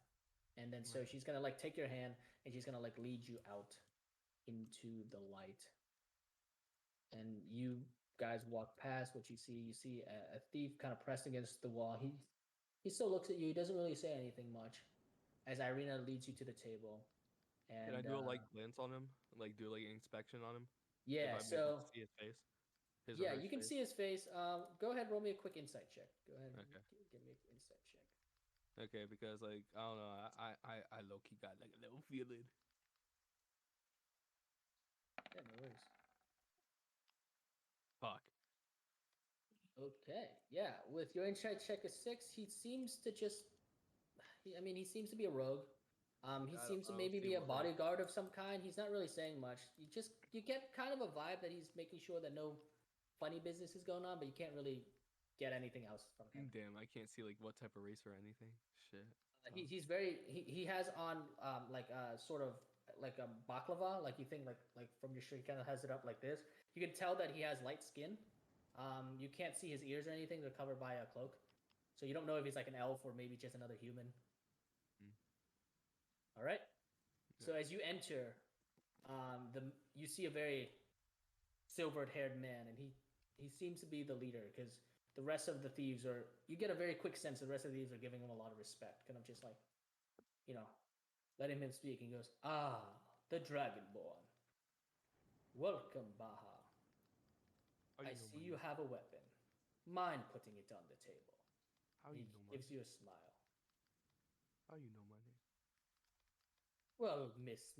And then so she's gonna like take your hand and she's gonna like lead you out into the light. And you guys walk past what you see. You see a thief kind of pressed against the wall. He still looks at you. He doesn't really say anything much. As Irina leads you to the table. And Can I do a like glance on him? Like do like an inspection on him? yeah, If I'm able so to see his face. His or yeah, her you can face? see his face. Go ahead, roll me a quick insight check. Go ahead, Okay. give me an insight check. Okay, because like I don't know, I low key got like a little feeling. Yeah, no worries. Fuck. Okay, yeah. With your insight check is 6, he seems to just. He seems to be a rogue. He seems to I don't maybe see be a what rogue. bodyguard of some kind. He's not really saying much. You get kind of a vibe that he's making sure that no funny business is going on, but you can't really get anything else from him. Damn, I can't see like what type of race or anything. Shit. He's very he has on like sort of like a baklava, like you think like from your shirt, he kind of has it up like this. You can tell that he has light skin. You can't see his ears or anything; they're covered by a cloak, so you don't know if he's like an elf or maybe just another human. Mm. All right. So as you enter, you see a very silvered-haired man, and he seems to be the leader because the rest of the thieves are. You get a very quick sense the rest of the thieves are giving him a lot of respect, kind of just like, you know, letting him speak. And he goes, "Ah, the Dragonborn. Welcome, Baha. How I you know see my you name? have a weapon. Mind putting it on the table." How He you know my gives name? you a smile. How you know my name? Well,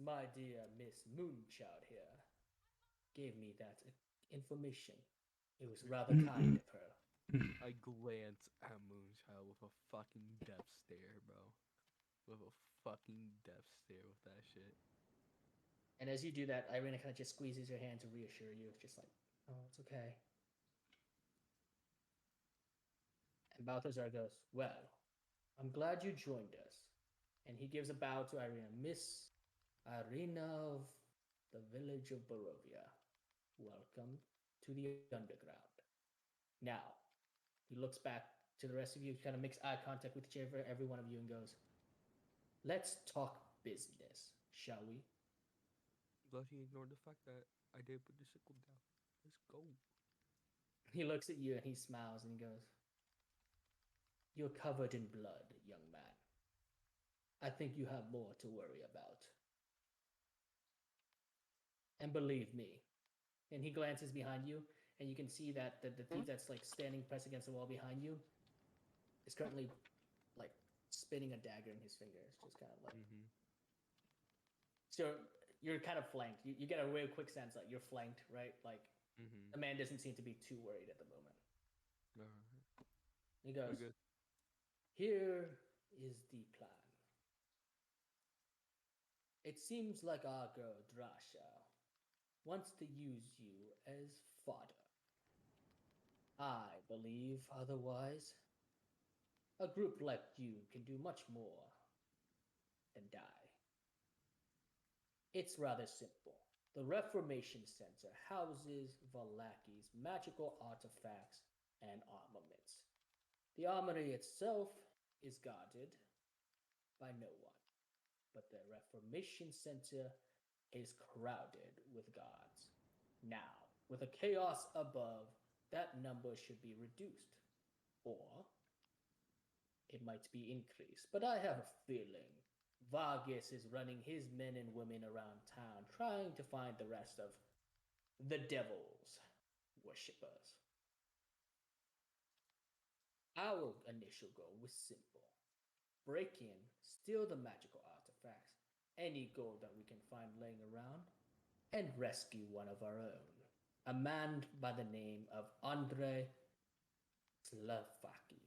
my dear Miss Moonchild here gave me that information. It was rather kind of her. I glance at Moonchild with a fucking death stare, bro. With a fucking death stare with that shit. And as you do that, Irina kind of just squeezes your hand to reassure you, just like, "Oh, it's okay." And Balthazar goes, "Well, I'm glad you joined us." And he gives a bow to Irina. "Miss Irina of the village of Barovia, welcome to the underground." Now, he looks back to the rest of you, kind of makes eye contact with every one of you, and goes, "Let's talk business, shall we?" Glad he ignored the fact that I did put the sickle down. Let's go. He looks at you and he smiles and he goes, "You're covered in blood, young man. I think you have more to worry about. And believe me," and he glances behind you, and you can see that the thief that's like standing pressed against the wall behind you is currently like spinning a dagger in his fingers, just kind of like. Mm-hmm. So you're kind of flanked. You get a real quick sense that you're flanked, right? Like Mm-hmm. the man doesn't seem to be too worried at the moment. Alright. He goes, We're good. "Here is the plan. It seems like our girl Drasha wants to use you as fodder. I believe otherwise. A group like you can do much more than die. It's rather simple. The Reformation Center houses Valaki's magical artifacts and armaments. The armory itself is guarded by no one, but the Reformation Center is crowded with guards. Now, with the chaos above, that number should be reduced, or it might be increased. But I have a feeling Vargas is running his men and women around town trying to find the rest of the devil's worshippers. Our initial goal was simple: break in, steal the magical artifacts, any gold that we can find laying around, and rescue one of our own, a man by the name of Andrei Slavaki.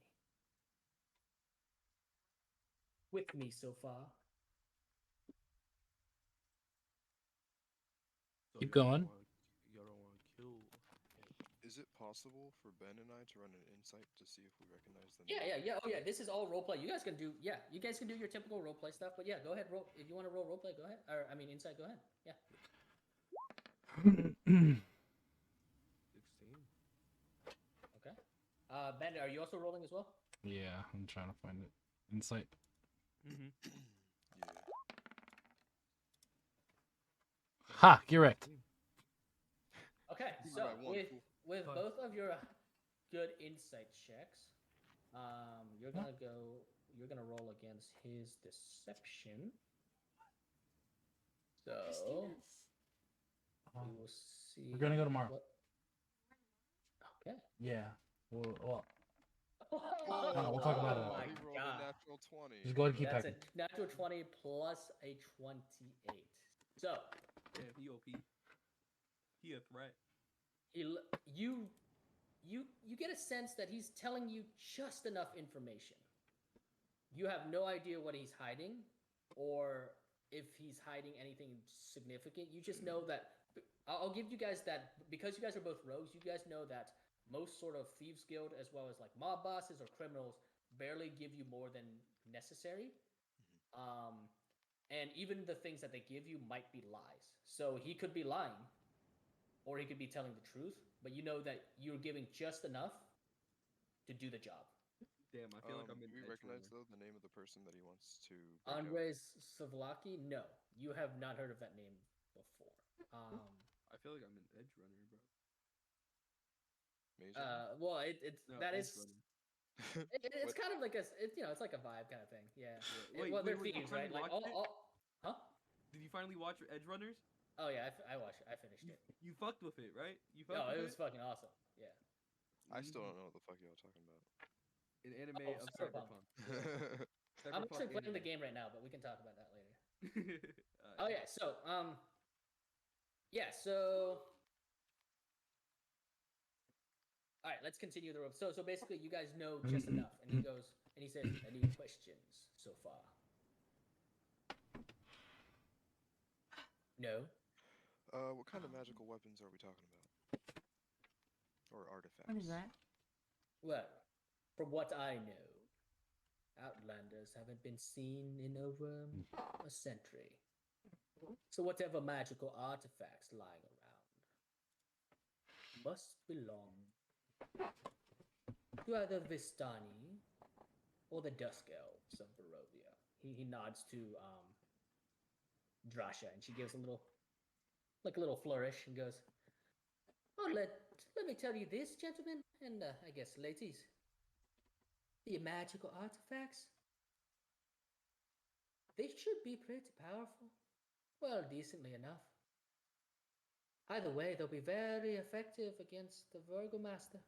With me so far? So Keep y'all don't going. want y'all don't want to kill. Is it possible for Ben and I to run an insight to see if we recognize the Yeah, name? yeah, yeah. Oh, yeah. This is all roleplay. You guys can do, yeah. You guys can do your typical roleplay stuff. But yeah, go ahead. Roll if you want to roll roleplay. Go ahead. Or I mean, insight. Go ahead. Yeah. 16. Okay. Ben, are you also rolling as well? Yeah, I'm trying to find it. Insight. Mm-hmm. Yeah. Ha! Correct. Okay. You So got one, fool. with Fine. both of your good insight checks, you're gonna roll against his deception. So we will see. We're gonna go tomorrow. What... Okay. Yeah. Well, Oh, we'll talk about it my He rolled God. a natural 20. just go ahead and keep That's packing. a natural 20 plus a 28. So Yeah, he OP. He a threat. you get a sense that he's telling you just enough information. You have no idea what he's hiding, or if he's hiding anything significant. You just know that I'll give you guys that because you guys are both rogues. You guys know that most sort of thieves guild, as well as like mob bosses or criminals, barely give you more than necessary. Um, and even the things that they give you might be lies. So he could be lying, or he could be telling the truth. But you know that you're giving just enough to do the job. Damn, I feel like I'm Do in we Edge recognize Runner. though the name of the person that he wants to break out? Andres Savlaki? No, you have not heard of that name before. I feel like I'm in Edge Runner, bro. Maze Runner? Well, it's No, that Edge is Runner. it's What? kind of like it's like a vibe kind of thing. Yeah. Yeah. Wait, Well, they're you thieves, finally right? Like watched it? huh? Did you finally watch Edge Runners? Oh yeah, I watched it. I finished it. You fucked with it, right? You fucked No, with it was fucking awesome. Yeah. I still Mhm. don't know what the fuck y'all talking about. An anime Oh, of Cyberpunk. Cyberpunk. Yeah. I'm Cyberpunk actually playing the anime. game right now, but we can talk about that later. Alright. Oh yeah, so yeah, so all right, let's continue the rope. So basically, you guys know just enough, and he goes and he says, "Any questions so far?" No. What kind of magical weapons are we talking about? Or artifacts? What is that? Well, from what I know, Outlanders haven't been seen in over a century. So whatever magical artifacts lying around must belong to either Vistani or the Dusk Elves of Barovia. He nods to Drasha, and she gives a little flourish and goes, "Oh, let me tell you this, gentlemen, and I guess ladies. The magical artifacts, they should be pretty powerful. Well, decently enough. Either way, they'll be very effective against the Virgo Master."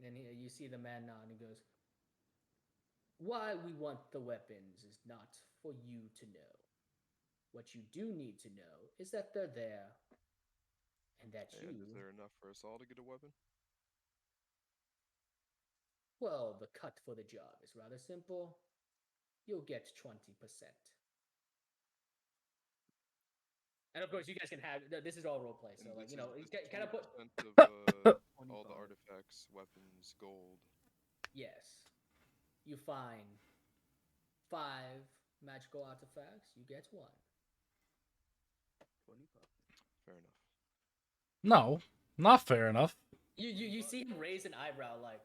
And you see the man nod and he goes, "Why we want the weapons is not for you to know. What you do need to know is that they're there and that And is you, there enough for us all to get a weapon? well, the cut for the job is rather simple. You'll get 20%. And of course, you guys can have this is all roleplay, so And like this is kind of put 20% of all the 25. artifacts, weapons, gold. yes. You find 5 magical artifacts, you get 1. 25. Fair enough. No, not fair enough. You see him raise an eyebrow like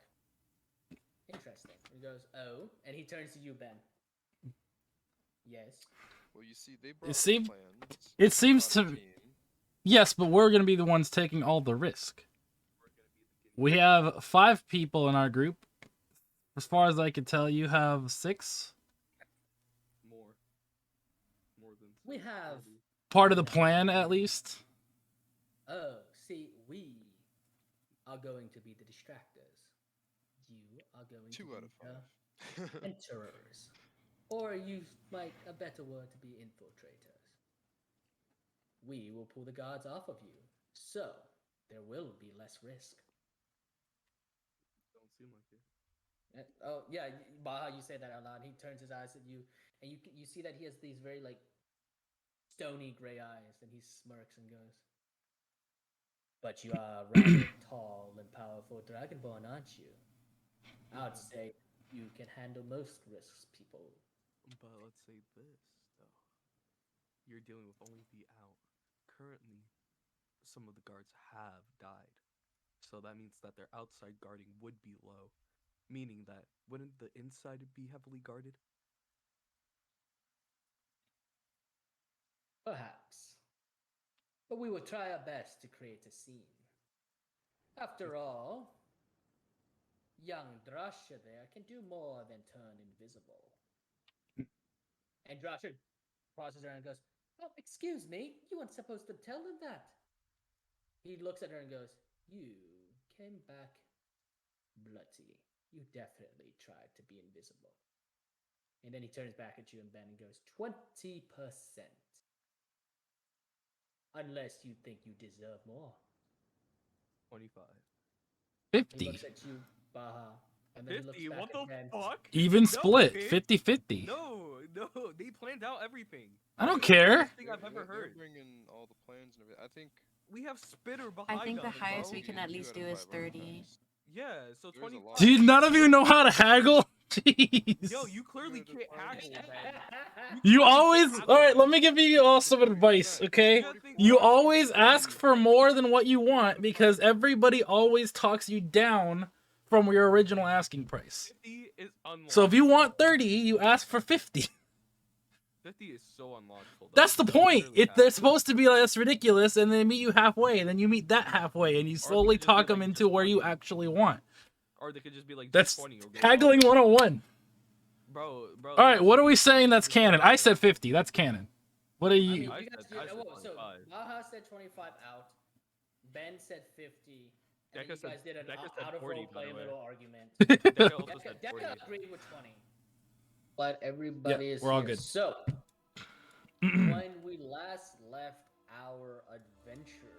interesting. He goes, "Oh," and he turns to you, Ben. Yes. Well, you see, they brought the seems- plans. it seems brought a to- team. Yes, but we're gonna be the ones taking all the risk. We have 5 people in our group. As far as I can tell, you have 6. More. More than We six, have- maybe. Part of the plan, at least. Oh, see, we are going to be the distractors. You are going 2 to out be of the 5. enterers. Or use like a better word to be infiltrators. We will pull the guards off of you, so there will be less risk. Don't seem like it. Oh yeah, Baha, you say that out loud. He turns his eyes at you, and you see that he has these very like stony gray eyes, and he smirks and goes, "But you are rather tall and powerful dragonborn, aren't you? I'd say you can handle most risks, people." But let's say this, though. You're dealing with only the out. Currently, some of the guards have died. So that means that their outside guarding would be low. Meaning that, wouldn't the inside be heavily guarded? Perhaps. But we will try our best to create a scene. After all, young Drasha there can do more than turn invisible. And Drasha crosses around and goes, "Oh, excuse me, you weren't supposed to tell them that." He looks at her and goes, "You came back bloody. You definitely tried to be invisible." And then he turns back at you and Ben and goes, 20%. Unless you think you deserve more. 25. He 50. looks at you, Baha, And then he looks 50? back What at the Ben. fuck? Even No, split, bitch. 50-50. No, they planned out everything. I don't That's the care. best thing I've ever They're heard. bringing all the plans and everything. I think We have Spitter behind I think the us, highest bro. we can Maybe at two least out do of is 5 are 30. nice. Yeah, so There's a 25. lot. Dude, none of you know how to haggle? Jeez. Yo, you clearly Two out of can't 5 haggle, is Ben. You clearly always. can't haggle, Alright, let Ben. me give you all some advice, okay? You think You Rock always is ask 30? for more than what you want because everybody always talks you down from your original asking price. 50 is unlocked. So if you want 30, you ask for 50. 50 is so unlockable. That's the point. Literally They're half. supposed to be like, that's ridiculous, and they meet you halfway, and then you meet that halfway, and you Or they slowly could just be talk them like, into just where you 20. actually want. Or they could just be like, That's 20 or go haggling low. 101. Bro. Alright, what are we listen, saying that's just canon? go I low. said 50. That's canon. What are I you? mean, I you guys, said so 25. Baja said 25 out. Ben said 50. And Becca then you said- guys did an Becca said out of 40, role by play the way. little argument. Becca also said Decca 40. agreed with 20. But everybody is we're all here. good. So, when we last left our adventurers,